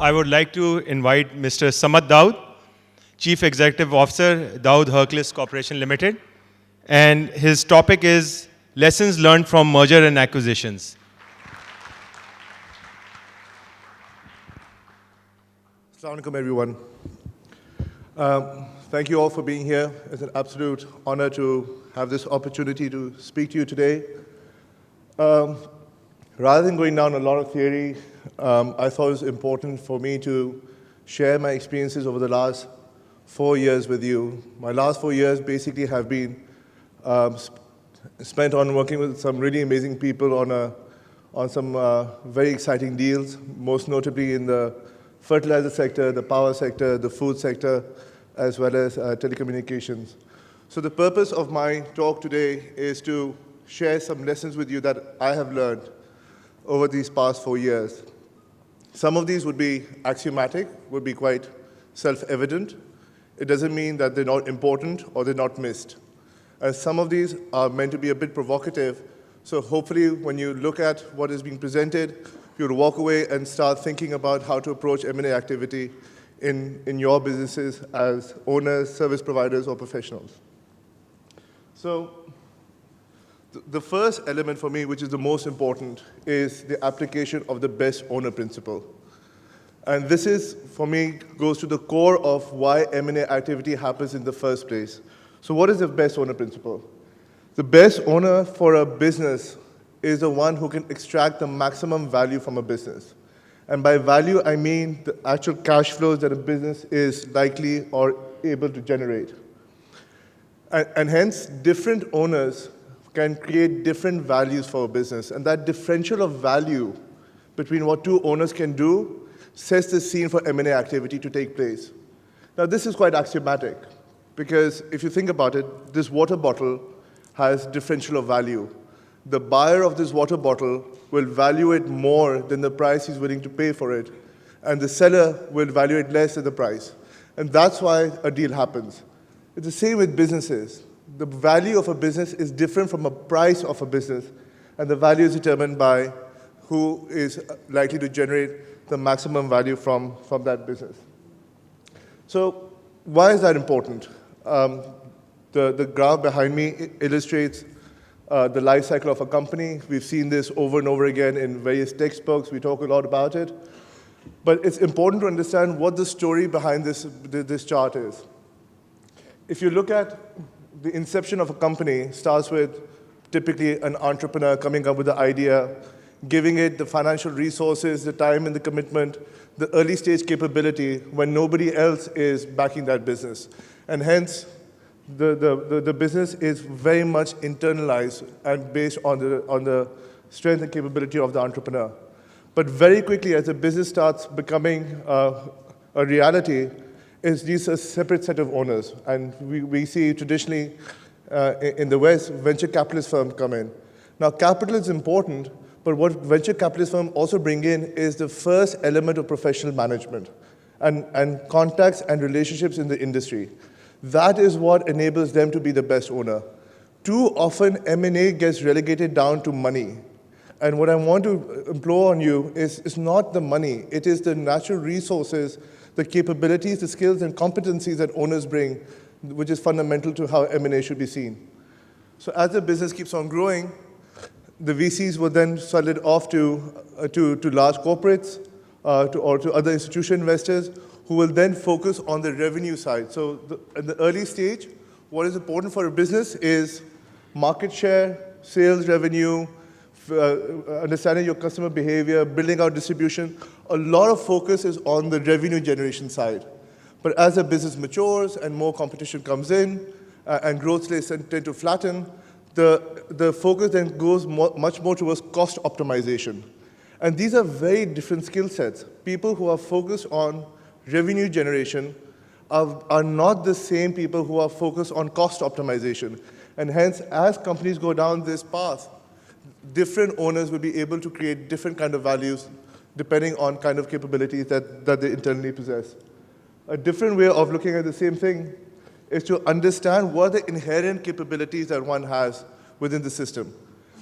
I would like to invite Mr. Samad Dawood, Chief Executive Officer, Dawood Hercules Corporation Ltd. And his topic is Lessons Learned from Merger and Acquisitions. Assalamu alaikum, everyone. Thank you all for being here. It's an absolute honor to have this opportunity to speak to you today. Rather than going down a lot of theory, I thought it was important for me to share my experiences over the last 4 years with you. My last 4 years basically have been spent on working with some really amazing people on some very exciting deals, most notably in the fertilizer sector, the power sector, the food sector, as well as telecommunications. So the purpose of my talk today is to share some lessons with you that I have learned over these past 4 years. Some of these would be axiomatic, would be quite self-evident. It doesn't mean that they're not important or they're not missed. And some of these are meant to be a bit provocative, so hopefully when you look at what is being presented, you'll walk away and start thinking about how to approach M&A activity in your businesses as owners, service providers, or professionals. So the first element for me, which is the most important, is the application of the best owner principle. And this is, for me, goes to the core of why M&A activity happens in the first place. So what is the best owner principle? The best owner for a business is the one who can extract the maximum value from a business. And by value, I mean the actual cash flows that a business is likely or able to generate. And hence, different owners can create different values for a business. And that differential of value between what two owners can do sets the scene for M&A activity to take place. Now, this is quite axiomatic, because if you think about it, this water bottle has differential of value. The buyer of this water bottle will value it more than the price he's willing to pay for it, and the seller will value it less than the price. And that's why a deal happens. It's the same with businesses. The value of a business is different from a price of a business, and the value is determined by who is likely to generate the maximum value from that business. So why is that important? The graph behind me illustrates the life cycle of a company. We've seen this over and over again in various textbooks. We talk a lot about it. But it's important to understand what the story behind this chart is. If you look at the inception of a company, starts with typically an entrepreneur coming up with the idea, giving it the financial resources, the time and the commitment, the early stage capability when nobody else is backing that business. And hence, the business is very much internalized and based on the strength and capability of the entrepreneur. But very quickly, as the business starts becoming a reality, it needs a separate set of owners. And we see traditionally in the West, venture capitalist firms come in. Now, capital is important, but what venture capitalist firms also bring in is the first element of professional management and contacts and relationships in the industry. That is what enables them to be the best owner. Too often, M&A gets relegated down to money. And what I want to implore on you is it's not the money. It is the natural resources, the capabilities, the skills and competencies that owners bring, which is fundamental to how M&A should be seen. So as the business keeps on growing, the VCs will then sell it off to large corporates or to other institutional investors, who will then focus on the revenue side. So at the early stage, what is important for a business is market share, sales revenue, understanding your customer behavior, building out distribution. A lot of focus is on the revenue generation side. But as a business matures and more competition comes in and growth rates tend to flatten, the focus then goes much more towards cost optimization. And these are very different skill sets. People who are focused on revenue generation are not the same people who are focused on cost optimization. And hence, as companies go down this path, different owners will be able to create different kind of values depending on kind of capabilities that they internally possess. A different way of looking at the same thing is to understand what are the inherent capabilities that one has within the system.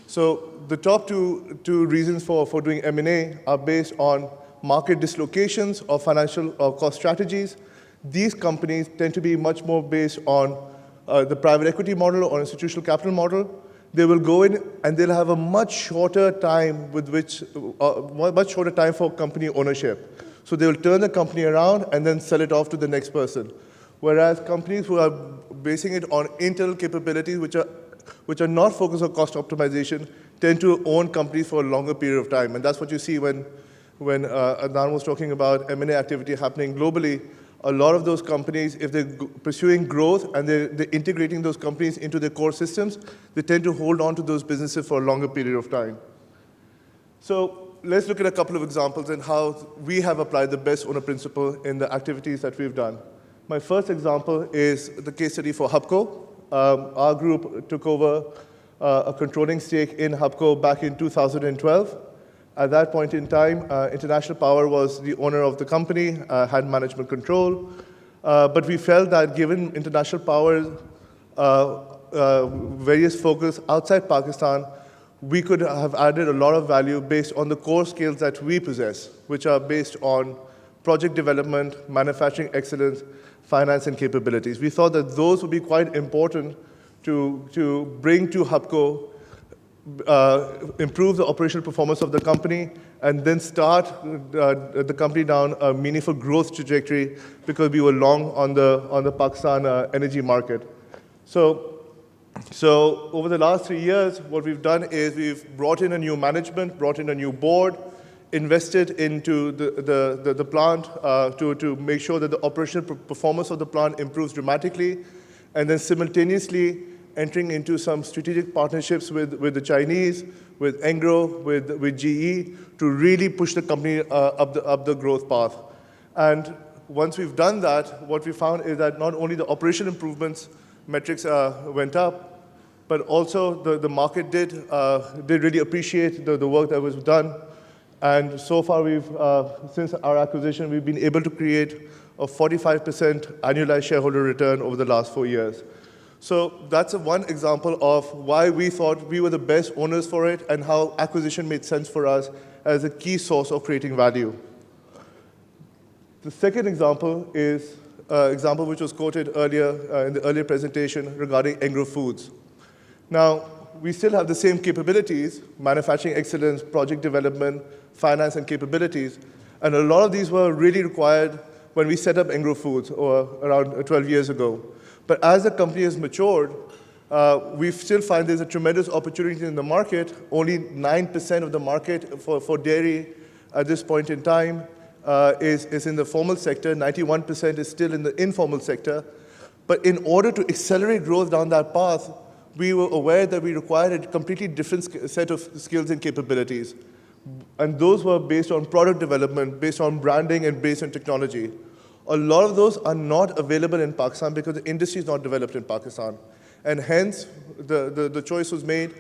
So the top two reasons for doing M&A are based on market dislocations or financial or cost strategies, these companies tend to be much more based on the private equity model or institutional capital model. They will go in and they'll have a much shorter time much shorter time for company ownership. So they will turn the company around and then sell it off to the next person. Whereas companies who are basing it on internal capabilities, which are not focused on cost optimization, tend to own companies for a longer period of time. And that's what you see when Adnan was talking about M&A activity happening globally. A lot of those companies, if they're pursuing growth and they're integrating those companies into their core systems, they tend to hold on to those businesses for a longer period of time. So let's look at a couple of examples and how we have applied the best owner principle in the activities that we've done. My first example is the case study for Hubco. Our group took over a controlling stake in Hubco back in 2012. At that point in time, International Power was the owner of the company, had management control. But we felt that given International Power's various focus outside Pakistan, we could have added a lot of value based on the core skills that we possess, which are based on project development, manufacturing excellence, finance, and capabilities. We thought that those would be quite important to bring to Hubco, improve the operational performance of the company, and then start the company down a meaningful growth trajectory because we were long on the Pakistan energy market. So over the last 3 years, what we've done is we've brought in a new management, brought in a new board, invested into the plant to make sure that the operational performance of the plant improves dramatically, and then simultaneously entering into some strategic partnerships with the Chinese, with Engro, with GE, to really push the company up the growth path. And once we've done that, what we found is that not only the operational improvements metrics went up, but also the market did really appreciate the work that was done. And so far, since our acquisition, we've been able to create a 45% annualized shareholder return over the last 4 years. So that's one example of why we thought we were the best owners for it and how acquisition made sense for us as a key source of creating value. The second example is an example which was quoted earlier in the earlier presentation regarding Engro Foods. Now, we still have the same capabilities, manufacturing excellence, project development, finance, and capabilities. And a lot of these were really required when we set up Engro Foods around 12 years ago. But as the company has matured, we still find there's a tremendous opportunity in the market. Only 9% of the market for dairy at this point in time is in the formal sector. 91% is still in the informal sector. But in order to accelerate growth down that path, we were aware that we required a completely different set of skills and capabilities. And those were based on product development, based on branding, and based on technology. A lot of those are not available in Pakistan because the industry is not developed in Pakistan. And hence, the choice was made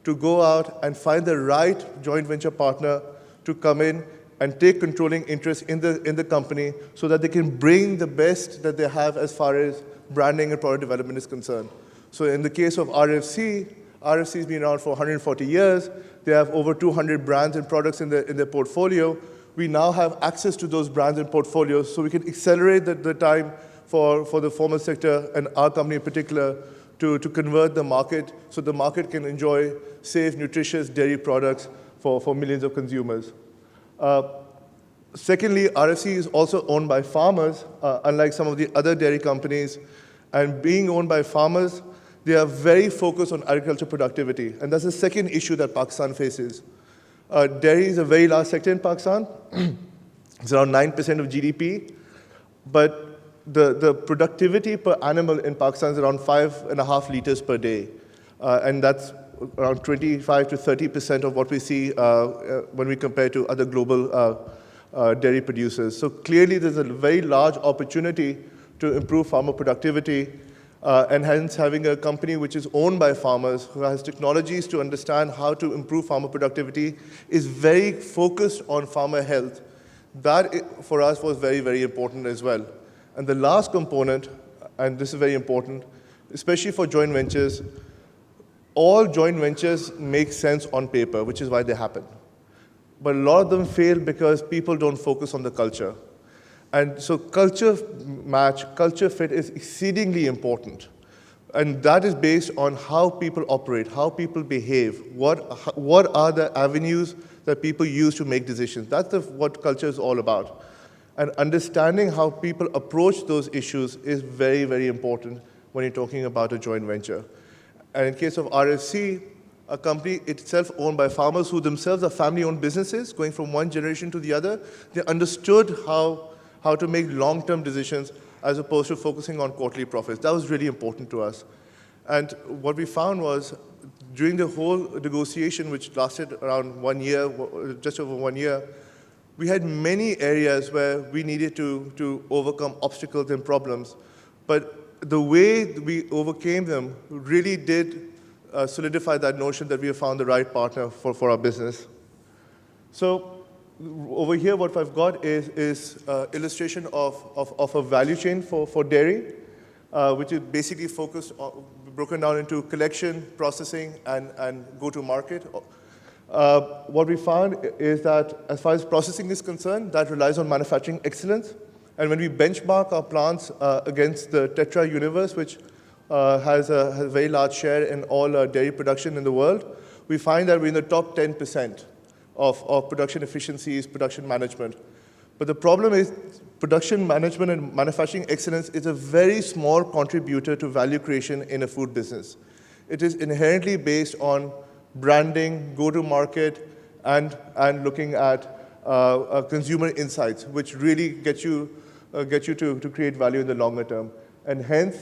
to go out and find the right joint venture partner to come in and take controlling interest in the company so that they can bring the best that they have as far as branding and product development is concerned. So in the case of RFC has been around for 140 years. They have over 200 brands and products in their portfolio. We now have access to those brands and portfolios, so we can accelerate the time for the formal sector and our company in particular to convert the market so the market can enjoy safe, nutritious dairy products for millions of consumers. Secondly, RFC is also owned by farmers, unlike some of the other dairy companies. And being owned by farmers, they are very focused on agriculture productivity. And that's the second issue that Pakistan faces. Dairy is a very large sector in Pakistan. It's around 9% of GDP. But the productivity per animal in Pakistan is around 5.5 liters per day. And that's around 25 to 30% of what we see when we compare to other global dairy producers. So clearly, there's a very large opportunity to improve farmer productivity. And hence, having a company which is owned by farmers, who has technologies to understand how to improve farmer productivity, is very focused on farmer health. That, for us, was very, very important as well. And the last component, and this is very important, especially for joint ventures, all joint ventures make sense on paper, which is why they happen. but a lot of them fail because people don't focus on the culture. And so culture match, culture fit is exceedingly important. And that is based on how people operate, how people behave, what are the avenues that people use to make decisions. That's what culture is all about. And understanding how people approach those issues is very, very important when you're talking about a joint venture. And in case of RFC, a company itself owned by farmers who themselves are family-owned businesses, going from one generation to the other, they understood how to make long-term decisions as opposed to focusing on quarterly profits. That was really important to us. And what we found was, during the whole negotiation, which lasted around 1 year, just over 1 year, we had many areas where we needed to overcome obstacles and problems. But the way we overcame them really did solidify that notion that we have found the right partner for our business. So over here, what I've got is illustration of a value chain for dairy, which is basically broken down into collection, processing, and go-to-market. What we found is that as far as processing is concerned, that relies on manufacturing excellence. And when we benchmark our plants against the Tetra universe, which has a very large share in all dairy production in the world, we find that we're in the top 10% of production efficiencies, production management. But the problem is production management and manufacturing excellence is a very small contributor to value creation in a food business. It is inherently based on branding, go-to-market, and looking at consumer insights, which really get you to create value in the longer term. And hence,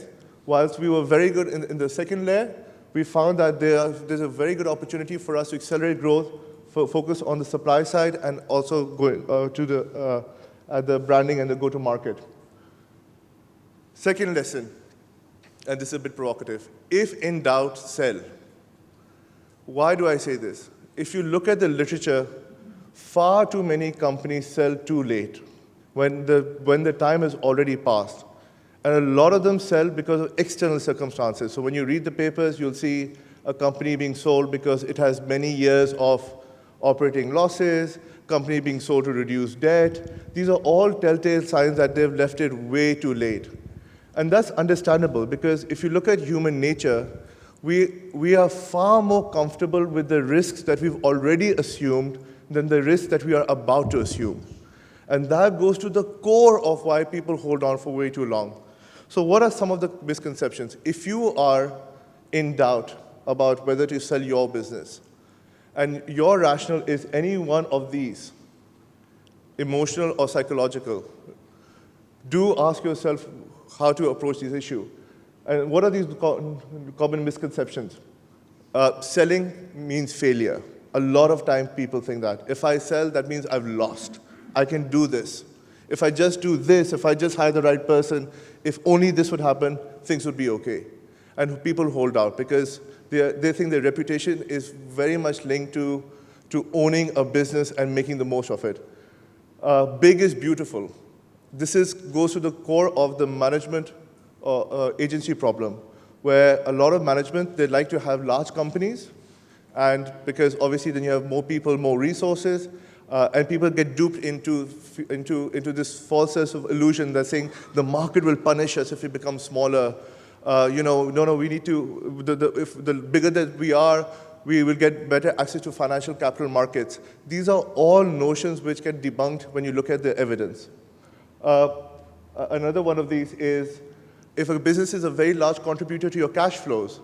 whilst we were very good in the second layer, we found that there's a very good opportunity for us to accelerate growth, focus on the supply side, and also going to the branding and the go-to-market. Second lesson, and this is a bit provocative: if in doubt, sell. Why do I say this? If you look at the literature, far too many companies sell too late, when the time has already passed. And a lot of them sell because of external circumstances. So when you read the papers, you'll see a company being sold because it has many years of operating losses, company being sold to reduce debt. These are all telltale signs that they've left it way too late. And that's understandable, because if you look at human nature, we are far more comfortable with the risks that we've already assumed than the risks that we are about to assume. And that goes to the core of why people hold on for way too long. So what are some of the misconceptions? If you are in doubt about whether to sell your business, and your rationale is any one of these, emotional or psychological, do ask yourself how to approach this issue. And what are these common misconceptions? Selling means failure. A lot of time people think that. If I sell, that means I've lost. I can do this. If I just do this, if I just hire the right person, if only this would happen, things would be okay. And people hold out because they think their reputation is very much linked to owning a business and making the most of it. Big is beautiful. This goes to the core of the management agency problem, where a lot of management, they like to have large companies, and because obviously then you have more people, more resources, and people get duped into this false sense of illusion that's saying the market will punish us if we become smaller. No, we need to, if the bigger that we are, we will get better access to financial capital markets. These are all notions which get debunked when you look at the evidence. Another one of these is, if a business is a very large contributor to your cash flows,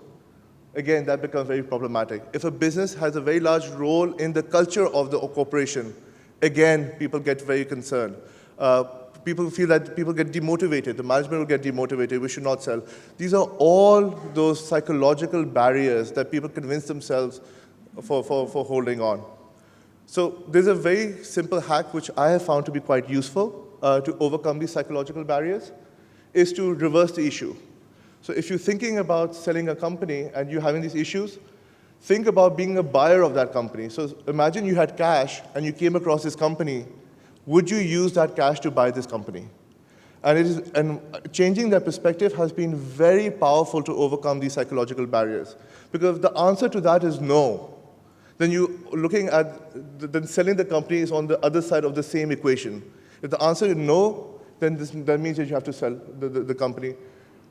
again, that becomes very problematic. If a business has a very large role in the culture of the corporation, again, people get very concerned. People feel that people get demotivated. The management will get demotivated. We should not sell. These are all those psychological barriers that people convince themselves for holding on. So there's a very simple hack which I have found to be quite useful to overcome these psychological barriers, is to reverse the issue. So if you're thinking about selling a company and you're having these issues, think about being a buyer of that company. So imagine you had cash and you came across this company. Would you use that cash to buy this company? And changing that perspective has been very powerful to overcome these psychological barriers. Because the answer to that is no. then you looking at, then selling the company is on the other side of the same equation. If the answer is no, then that means that you have to sell the company.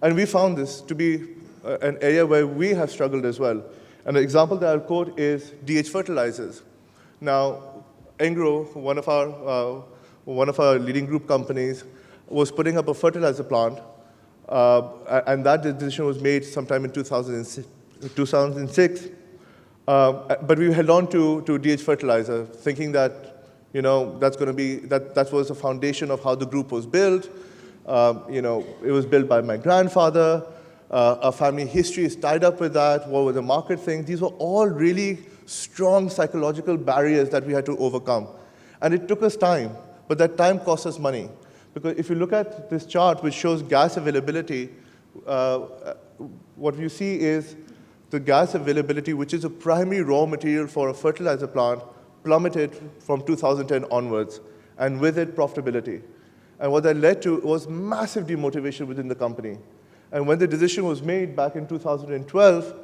And we found this to be an area where we have struggled as well. And the example that I'll quote is DH Fertilizers. Now, Engro, one of our leading group companies, was putting up a fertilizer plant, and that decision was made sometime in 2006. But we held on to DH Fertilizer, thinking that that's going to be that was the foundation of how the group was built. It was built by my grandfather. Our family history is tied up with that. What were the market things? These were all really strong psychological barriers that we had to overcome. And it took us time, but that time cost us money. Because if you look at this chart, which shows gas availability, what you see is the gas availability, which is a primary raw material for a fertilizer plant, plummeted from 2010 onwards, and with it, profitability. And what that led to was massive demotivation within the company. And when the decision was made back in 2012,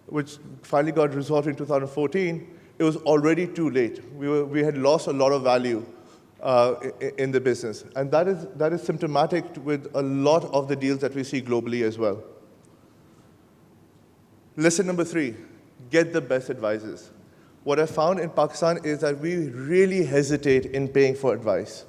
which finally got resolved in 2014, it was already too late. We had lost a lot of value in the business. And that is symptomatic with a lot of the deals that we see globally as well. Lesson number 3, get the best advisors. What I found in Pakistan is that we really hesitate in paying for advice,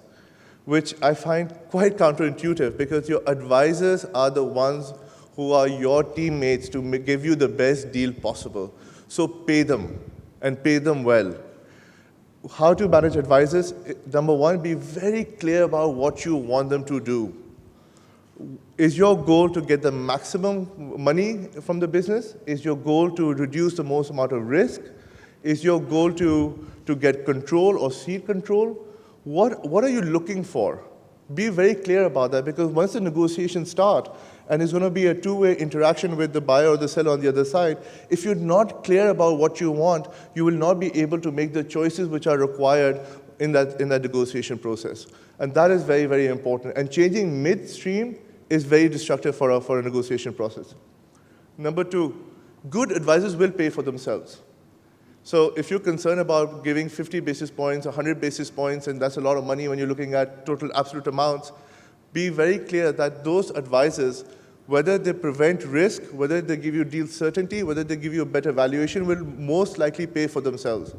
which I find quite counterintuitive, because your advisors are the ones who are your teammates to give you the best deal possible. So pay them, and pay them well. How to manage advisors? Number 1, be very clear about what you want them to do. Is your goal to get the maximum money from the business? Is your goal to reduce the most amount of risk? Is your goal to get control or cede control? What are you looking for? Be very clear about that, because once the negotiations start, and it's going to be a two-way interaction with the buyer or the seller on the other side, if you're not clear about what you want, you will not be able to make the choices which are required in that negotiation process. And that is very, very important. And changing midstream is very destructive for a negotiation process. Number 2, good advisors will pay for themselves. So if you're concerned about giving 50 basis points, 100 basis points, and that's a lot of money when you're looking at total absolute amounts, be very clear that those advisors, whether they prevent risk, whether they give you deal certainty, whether they give you a better valuation, will most likely pay for themselves.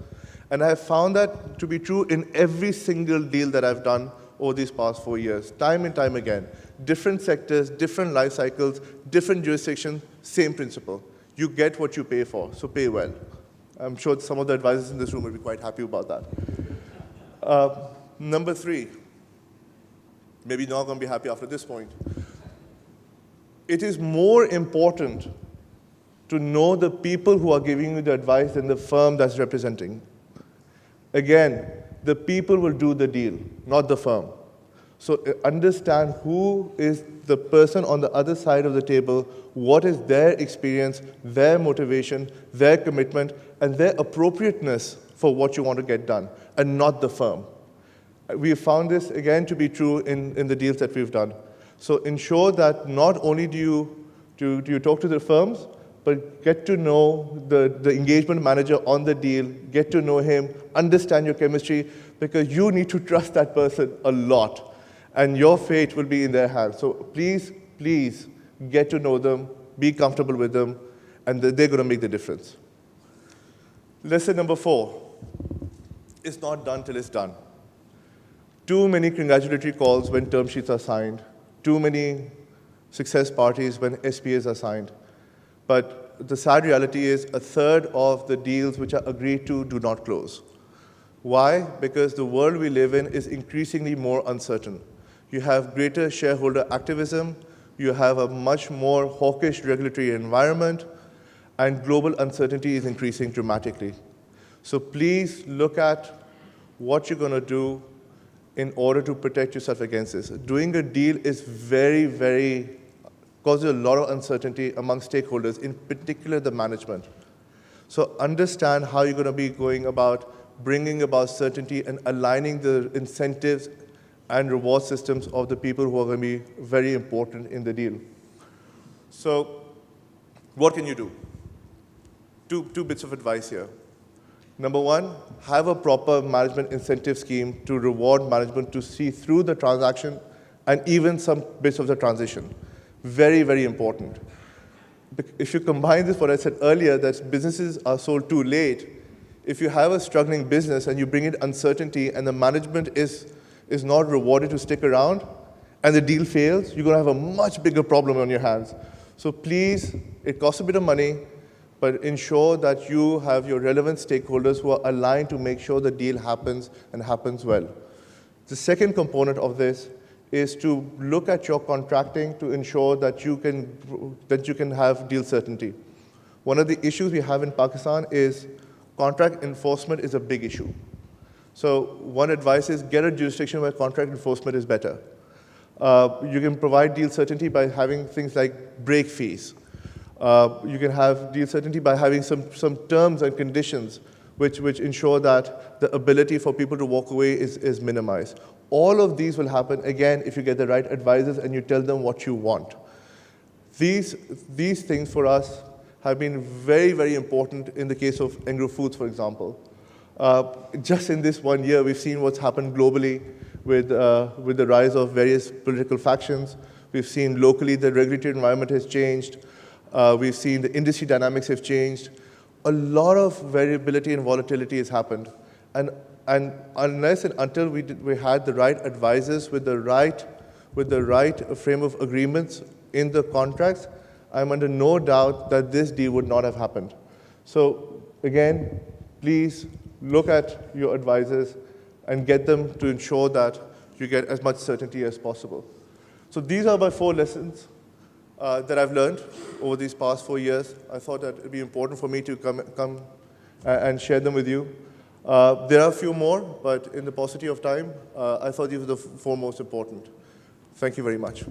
And I have found that to be true in every single deal that I've done over these past 4 years, time and time again. Different sectors, different life cycles, different jurisdictions, same principle. You get what you pay for, so pay well. I'm sure some of the advisors in this room will be quite happy about that. Number 3, maybe not going to be happy after this point. It is more important to know the people who are giving you the advice than the firm that's representing. Again, the people will do the deal, not the firm. So understand who is the person on the other side of the table, what is their experience, their motivation, their commitment, and their appropriateness for what you want to get done, and not the firm. We have found this, again, to be true in the deals that we've done. So ensure that not only do you talk to the firms, but get to know the engagement manager on the deal, get to know him, understand your chemistry, because you need to trust that person a lot, and your fate will be in their hands. So please, please get to know them, be comfortable with them, and they're going to make the difference. Lesson number 4, it's not done till it's done. Too many congratulatory calls when term sheets are signed, too many success parties when SPAs are signed. But the sad reality is 1/3 of the deals which are agreed to do not close. Why? Because the world we live in is increasingly more uncertain. You have greater shareholder activism, you have a much more hawkish regulatory environment, and global uncertainty is increasing dramatically. So please look at what you're going to do in order to protect yourself against this. Doing a deal is very, very, causes a lot of uncertainty among stakeholders, in particular the management. So understand how you're going to be going about bringing about certainty and aligning the incentives and reward systems of the people who are going to be very important in the deal. So what can you do? Two bits of advice here. Number one, have a proper management incentive scheme to reward management to see through the transaction and even some bits of the transition. Very, very important. If you combine this, what I said earlier, that businesses are sold too late, if you have a struggling business and you bring in uncertainty and the management is not rewarded to stick around and the deal fails, you're going to have a much bigger problem on your hands. So please, it costs a bit of money, but ensure that you have your relevant stakeholders who are aligned to make sure the deal happens and happens well. The second component of this is to look at your contracting to ensure that you can have deal certainty. One of the issues we have in Pakistan is contract enforcement is a big issue. So one advice is get a jurisdiction where contract enforcement is better. You can provide deal certainty by having things like break fees. You can have deal certainty by having some terms and conditions which ensure that the ability for people to walk away is minimized. All of these will happen, again, if you get the right advisors and you tell them what you want. These things for us have been very, very important in the case of Engro Foods, for example. Just in this 1 year, we've seen what's happened globally with the rise of various political factions. We've seen locally the regulatory environment has changed. We've seen the industry dynamics have changed. A lot of variability and volatility has happened. And unless and until we had the right advisors with the right frame of agreements in the contracts, I'm under no doubt that this deal would not have happened. So again, please look at your advisors and get them to ensure that you get as much certainty as possible. So these are my 4 lessons that I've learned over these past 4 years. I thought that it would be important for me to come and share them with you. There are a few more, but in the paucity of time, I thought these were the 4 most important. Thank you very much.